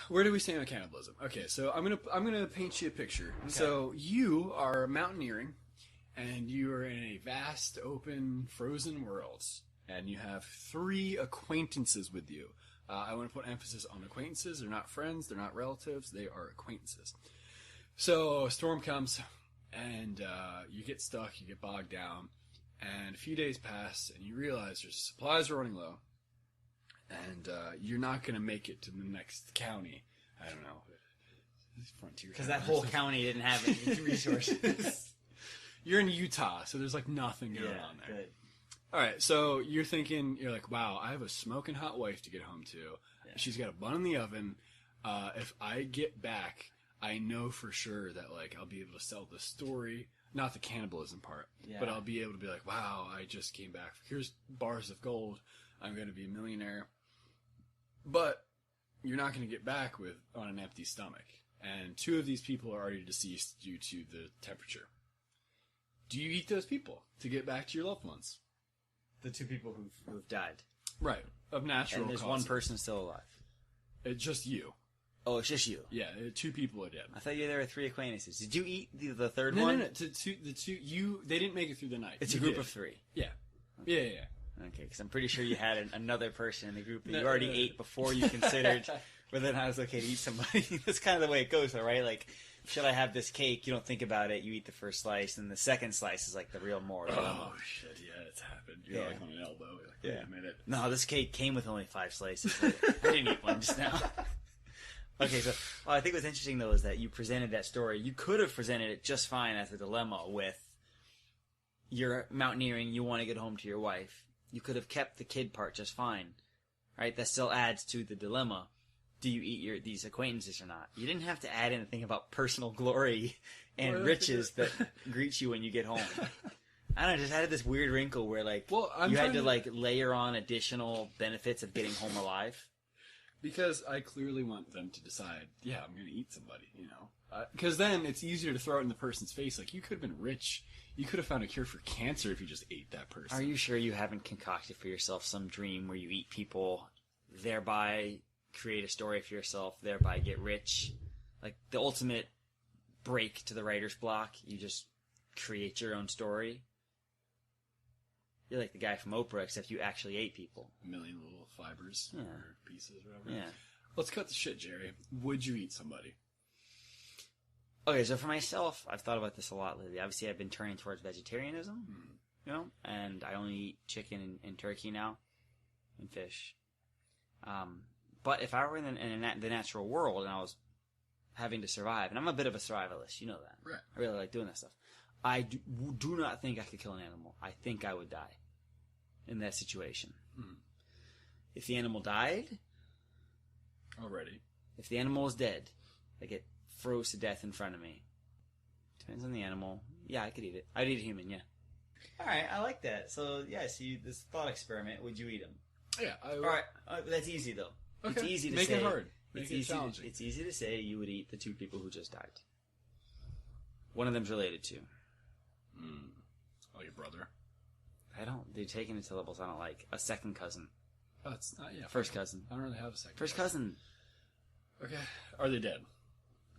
where do we stand on cannibalism? Okay, so I'm gonna paint you a picture. Okay. So you are mountaineering, and you are in a vast, open, frozen world, and you have 3 acquaintances with you. I want to put emphasis on acquaintances. They're not friends. They're not relatives. They are acquaintances. So a storm comes, and you get stuck. You get bogged down, and a few days pass, and you realize your supplies are running low. And you're not going to make it to the next county. I don't know. Frontier. Because that whole county didn't have any resources. You're in Utah, so there's like nothing going on there. Good. All right, so you're thinking, you're like, wow, I have a smoking hot wife to get home to. Yeah. She's got a bun in the oven. If I get back, I know for sure that like I'll be able to sell the story, not the cannibalism part, but I'll be able to be like, wow, I just came back. Here's bars of gold. I'm going to be a millionaire. But you're not going to get back on an empty stomach. And 2 of these people are already deceased due to the temperature. Do you eat those people to get back to your loved ones? The 2 people who've died. Right. Of natural And there's causes. 1 person still alive. It's just you. Oh, it's just you? Yeah, 2 people are dead. I thought there were 3 acquaintances. Did you eat the third one? No. They didn't make it through the night. It's a group of 3. Yeah. Yeah. Okay, because I'm pretty sure you had another person in the group that you already ate before you considered whether or not it was okay to eat somebody. That's kind of the way it goes, though, right? Like, should I have this cake? You don't think about it. You eat the first slice, and the second slice is like the real moral. Oh, shit, yeah, it's happened. You're like on an elbow. You're like, wait a minute. No, this cake came with only 5 slices. I didn't eat one just now. Okay, so I think what's interesting, though, is that you presented that story. You could have presented it just fine as a dilemma with you're mountaineering, you want to get home to your wife. You could have kept the kid part just fine, right? That still adds to the dilemma. Do you eat these acquaintances or not? You didn't have to add anything about personal glory and riches that greet you when you get home. I don't know, just added this weird wrinkle where, like, you had to, like, layer on additional benefits of getting home alive. Because I clearly want them to decide, yeah, I'm going to eat somebody, you know? Because then it's easier to throw it in the person's face. Like, you could have been rich. You could have found a cure for cancer if you just ate that person. Are you sure you haven't concocted for yourself some dream where you eat people, thereby create a story for yourself, thereby get rich? Like, the ultimate break to the writer's block, you just create your own story? You're like the guy from Oprah, except you actually ate people. A million little fibers or pieces or whatever. Yeah. Let's cut the shit, Jerry. Would you eat somebody? Okay, so for myself, I've thought about this a lot lately. Obviously, I've been turning towards vegetarianism, you know, and I only eat chicken and turkey now, and fish. But if I were in the natural world and I was having to survive, and I'm a bit of a survivalist, you know that. Right. I really like doing that stuff. I do not think I could kill an animal. I think I would die in that situation. If the animal died... Already. If the animal is dead, like it froze to death in front of me. Depends on the animal. Yeah, I could eat it. I'd eat a human, yeah. Alright, I like that. So, yeah, this thought experiment, would you eat them? Yeah. Alright, that's easy, though. Okay. It's easy to Make say. it hard. Make it challenging. It's easy to say you would eat the 2 people who just died. One of them's related to. Oh, your brother? They're taking it to levels I don't like. A second cousin. Oh, it's not, yeah. First cousin. I don't really have a second First cousin. Okay. Are they dead?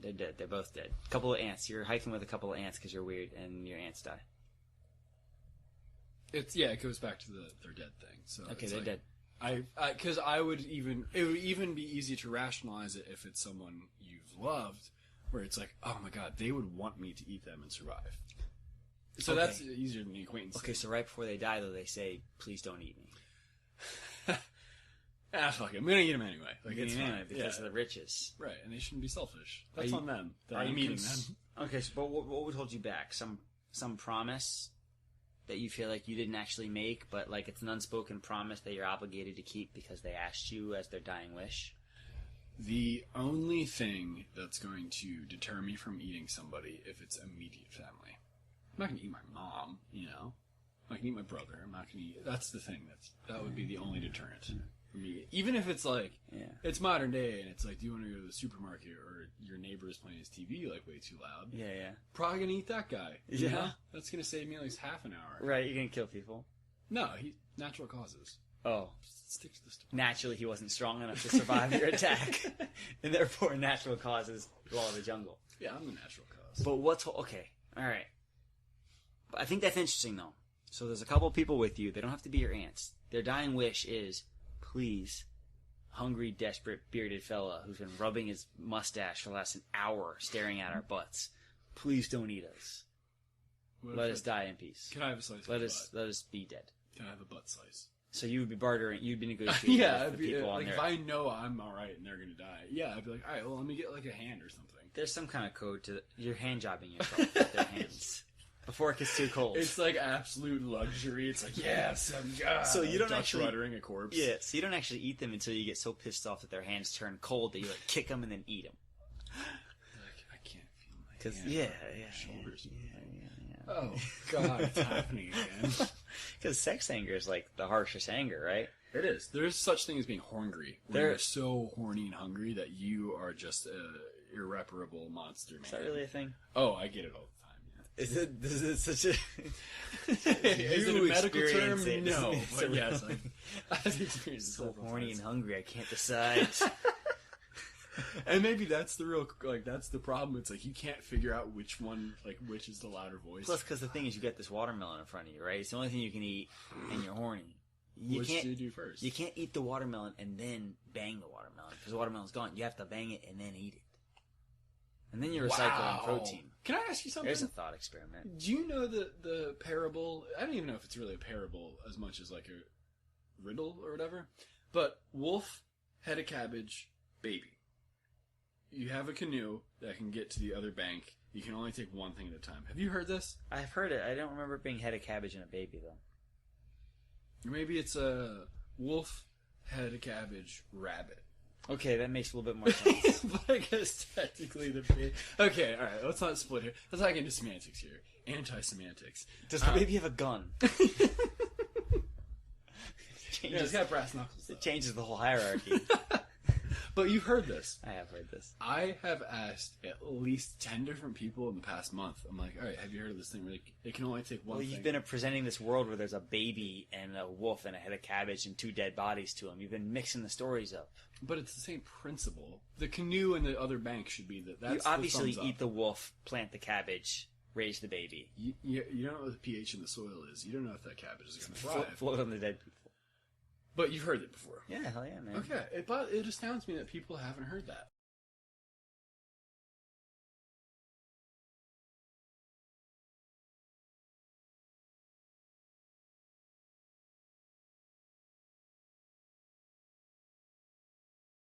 They're dead. They're both dead. Couple of ants. You're hiking with a couple of ants because you're weird and your ants die. It goes back to their dead thing. So okay, they're dead. Because it would even be easy to rationalize it if it's someone you've loved, where it's like, oh my god, they would want me to eat them and survive. So that's easier than the acquaintance. Okay, so right before they die, though, they say, please don't eat me. Fuck it. I'm gonna eat them anyway. Like, it's anyway fine. because of the riches. Right, and they shouldn't be selfish. That's on them. I'm eating them. Okay, so but what would hold you back? Some promise that you feel like you didn't actually make, but like it's an unspoken promise that you're obligated to keep because they asked you as their dying wish? The only thing that's going to deter me from eating somebody if it's immediate family. I'm not going to eat my mom, you know? I can eat my brother. I'm not going to eat... That's the thing. That would be the only deterrent for me. Even if it's like... Yeah. It's modern day and it's like, do you want to go to the supermarket or your neighbor is playing his TV like way too loud? Yeah, yeah. Probably going to eat that guy. Yeah. You know? That's going to save me at least half an hour. Right, you're going to kill people. No, natural causes. Oh. Stick to the story. Naturally, he wasn't strong enough to survive your attack. And therefore, natural causes law of the jungle. Yeah, I'm the natural cause. But okay, alright. I think that's interesting, though. So there's a couple people with you. They don't have to be your aunts. Their dying wish is, please, hungry, desperate, bearded fella who's been rubbing his mustache for the last an hour staring at our butts, please don't eat us. Let us die in peace. Can I have a slice? Let us be dead. Can I have a butt slice? So you would be bartering. You'd be negotiating with the people on there. If I know I'm all right and they're gonna die, yeah, I'd be like, all right, well, let me get like a hand or something. There's some kind of code to you're hand jobbing yourself with their hands before it gets too cold. It's like absolute luxury. It's like, So you don't actually buttering a corpse. Yeah, so you don't actually eat them until you get so pissed off that their hands turn cold that you like kick them and then eat them. Like, I can't feel my hand. Yeah, shoulders. Yeah. Oh God, it's happening again. Because sex anger is like the harshest anger, right? It is. There is such thing as being horngry. You're so horny and hungry that you are just an irreparable monster, man. Is that really a thing? Oh, I get it all the time. Yeah. Is it such a... Is it a medical term? It. No, but yes. I've experienced so horny and hungry, I can't decide. And maybe that's that's the problem. It's like you can't figure out which is the louder voice. Plus, because the thing is, you got this watermelon in front of you, right? It's the only thing you can eat, and you're horny. Which do you do first? You can't eat the watermelon and then bang the watermelon, because the watermelon's gone. You have to bang it and then eat it. And then you're recycling protein. Can I ask you something? There's a thought experiment. Do you know the parable? I don't even know if it's really a parable as much as like a riddle or whatever. But wolf, head of cabbage, baby. You have a canoe that can get to the other bank. You can only take one thing at a time. Have you heard this? I've heard it. I don't remember it being head of cabbage and a baby, though. Or maybe it's a wolf, head of cabbage, rabbit. Okay, that makes a little bit more sense. But I guess technically the baby... Okay, alright, let's not split here. Let's not get into semantics here. Anti-semantics. Does the baby have a gun? It's got brass knuckles. It changes the whole hierarchy. But you've heard this. I have heard this. I have asked at least 10 different people in the past month. I'm like, all right, have you heard of this thing where it can only take one thing? Well, you've been presenting this world where there's a baby and a wolf and a head of cabbage and two dead bodies to them. You've been mixing the stories up. But it's the same principle. The canoe and the other bank should be that. That's you obviously eat the wolf, plant the cabbage, raise the baby. You don't know what the pH in the soil is. You don't know if that cabbage is going to thrive. Float on the dead people. But you've heard it before. Yeah, hell yeah, man. Okay, but it astounds me that people haven't heard that.